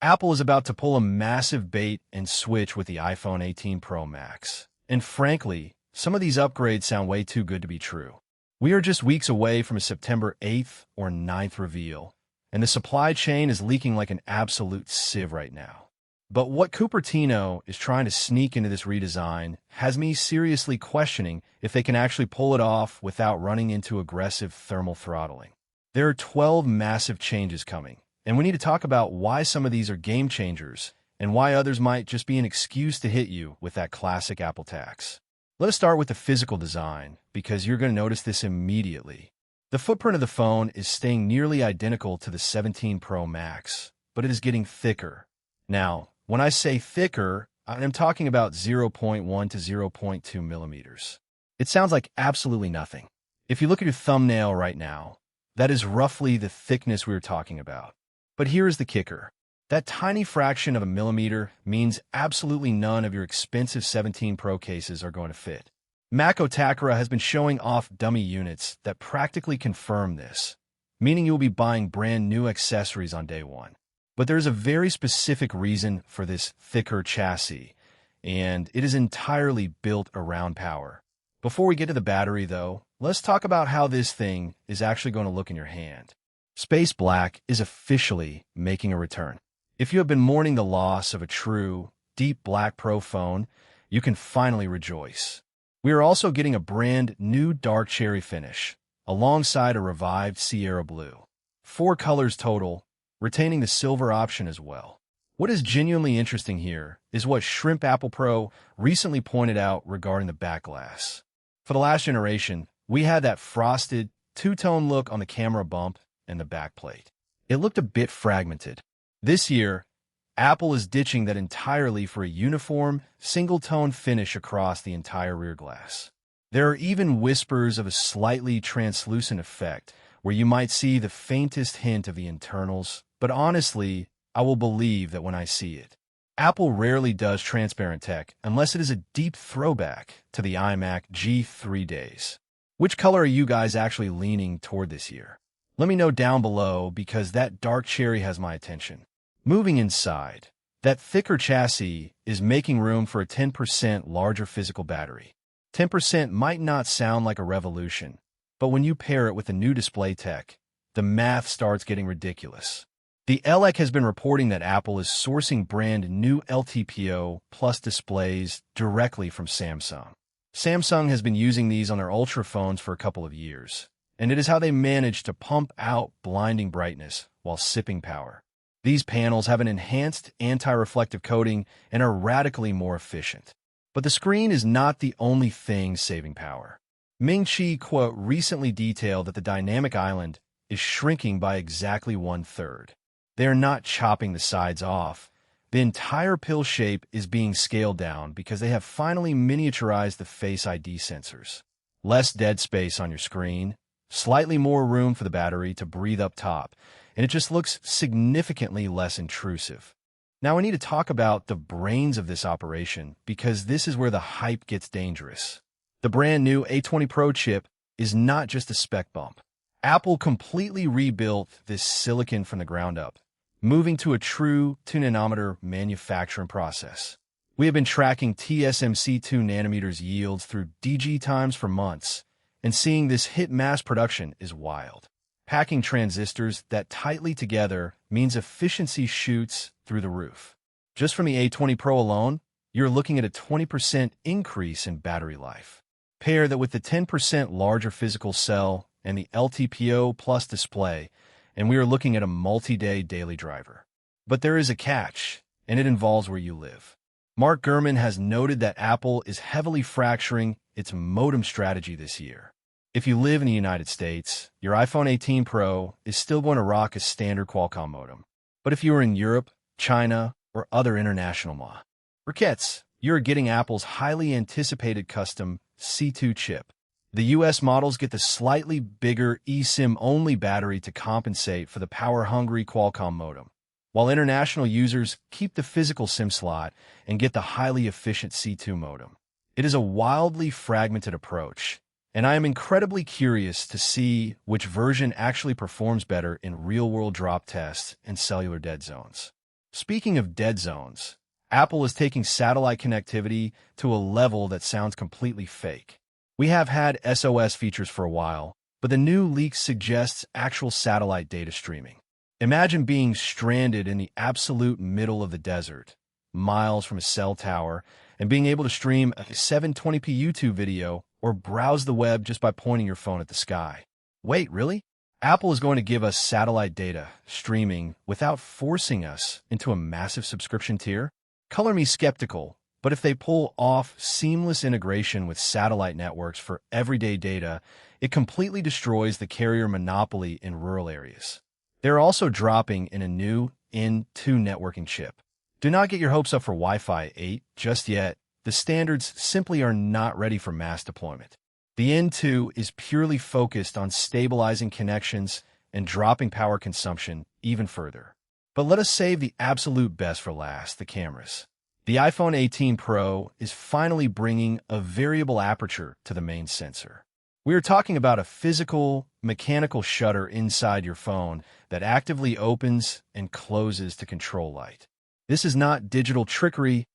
Apple is about to pull a massive bait and switch with the iPhone 18 Pro Max. And frankly, some of these upgrades sound way too good to be true. We are just weeks away from a September 8th or 9th reveal, and the supply chain is leaking like an absolute sieve right now. But what Cupertino is trying to sneak into this redesign has me seriously questioning if they can actually pull it off without running into aggressive thermal throttling. There are 12 massive changes coming, and we need to talk about why some of these are game changers and why others might just be an excuse to hit you with that classic Apple tax. Let us start with the physical design, because you're going to notice this immediately. The footprint of the phone is staying nearly identical to the 17 Pro Max, but it is getting thicker. Now, when I say thicker, I'm talking about 0.1 to 0.2 millimeters. It sounds like absolutely nothing. If you look at your thumbnail right now, that is roughly the thickness we were talking about. But here is the kicker. That tiny fraction of a millimeter means absolutely none of your expensive 17 Pro cases are going to fit. Mako Takara has been showing off dummy units that practically confirm this, meaning you'll be buying brand new accessories on day one. But there's a very specific reason for this thicker chassis, and it is entirely built around power. Before we get to the battery, though, let's talk about how this thing is actually going to look in your hand. Space Black is officially making a return. If you have been mourning the loss of a true, deep black Pro phone, you can finally rejoice. We are also getting a brand new dark cherry finish, alongside a revived Sierra Blue. 4 colors total, retaining the silver option as well. What is genuinely interesting here is what Shrimp Apple Pro recently pointed out regarding the back glass. For the last generation, we had that frosted, two-tone look on the camera bump and the backplate. It looked a bit fragmented. This year, Apple is ditching that entirely for a uniform, single-tone finish across the entire rear glass. There are even whispers of a slightly translucent effect, where you might see the faintest hint of the internals, but honestly, I will believe that when I see it. Apple rarely does transparent tech unless it is a deep throwback to the iMac G3 days. Which color are you guys actually leaning toward this year? Let me know down below, because that dark cherry has my attention. Moving inside, that thicker chassis is making room for a 10% larger physical battery. 10% might not sound like a revolution, but when you pair it with the new display tech, the math starts getting ridiculous. The LEC has been reporting that Apple is sourcing brand new LTPO plus displays directly from Samsung. Samsung has been using these on their Ultra phones for a couple of years, and it is how they manage to pump out blinding brightness while sipping power. These panels have an enhanced anti-reflective coating and are radically more efficient. But the screen is not the only thing saving power. Ming-Chi, quote, recently detailed that the dynamic island is shrinking by exactly 1/3. They are not chopping the sides off. The entire pill shape is being scaled down because they have finally miniaturized the Face ID sensors. Less dead space on your screen, slightly more room for the battery to breathe up top, and it just looks significantly less intrusive. Now we need to talk about the brains of this operation, because this is where the hype gets dangerous. The brand new A20 Pro chip is not just a spec bump. Apple completely rebuilt this silicon from the ground up, moving to a true 2-nanometer manufacturing process. We have been tracking TSMC 2 nanometers yields through DG times for months, and seeing this hit mass production is wild. Packing transistors that tightly together means efficiency shoots through the roof. Just from the A20 Pro alone, you're looking at a 20% increase in battery life. Pair that with the 10% larger physical cell and the LTPO plus display, and we are looking at a multi-day daily driver. But there is a catch, and it involves where you live. Mark Gurman has noted that Apple is heavily fracturing its modem strategy this year. If you live in the United States, your iPhone 18 Pro is still going to rock a standard Qualcomm modem. But if you are in Europe, China, or other international markets, you're getting Apple's highly anticipated custom C2 chip. The US models get the slightly bigger eSIM-only battery to compensate for the power-hungry Qualcomm modem, while international users keep the physical SIM slot and get the highly efficient C2 modem. It is a wildly fragmented approach, and I am incredibly curious to see which version actually performs better in real-world drop tests and cellular dead zones. Speaking of dead zones, Apple is taking satellite connectivity to a level that sounds completely fake. We have had SOS features for a while, but the new leak suggests actual satellite data streaming. Imagine being stranded in the absolute middle of the desert, miles from a cell tower, and being able to stream a 720p YouTube video or browse the web just by pointing your phone at the sky. Wait, really? Apple is going to give us satellite data streaming without forcing us into a massive subscription tier? Color me skeptical, but if they pull off seamless integration with satellite networks for everyday data, it completely destroys the carrier monopoly in rural areas. They're also dropping in a new N2 networking chip. Do not get your hopes up for Wi-Fi 8 just yet. The standards simply are not ready for mass deployment. The N2 is purely focused on stabilizing connections and dropping power consumption even further. But let us save the absolute best for last, the cameras. The iPhone 18 Pro is finally bringing a variable aperture to the main sensor. We are talking about a physical, mechanical shutter inside your phone that actively opens and closes to control light. This is not digital trickery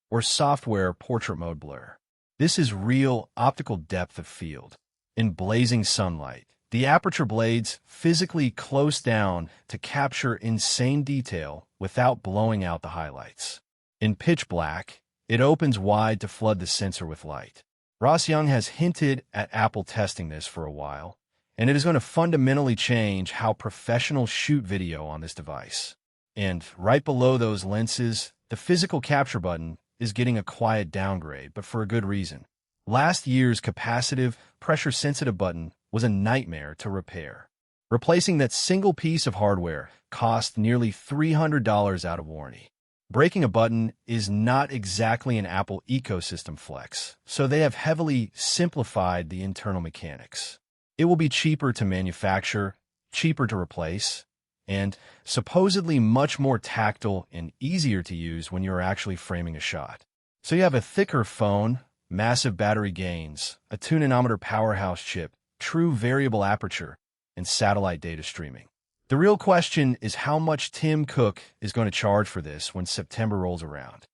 or software portrait mode blur. This is real optical depth of field. In blazing sunlight, the aperture blades physically close down to capture insane detail without blowing out the highlights. In pitch black, it opens wide to flood the sensor with light. Ross Young has hinted at Apple testing this for a while, and it is going to fundamentally change how professionals shoot video on this device. And right below those lenses, the physical capture button is getting a quiet downgrade, but for a good reason. Last year's capacitive, pressure-sensitive button was a nightmare to repair. Replacing that single piece of hardware cost nearly $300 out of warranty. Breaking a button is not exactly an Apple ecosystem flex, so they have heavily simplified the internal mechanics. It will be cheaper to manufacture, cheaper to replace, and supposedly much more tactile and easier to use when you're actually framing a shot. So you have a thicker phone, massive battery gains, a 2nm powerhouse chip, true variable aperture, and satellite data streaming. The real question is how much Tim Cook is going to charge for this when September rolls around.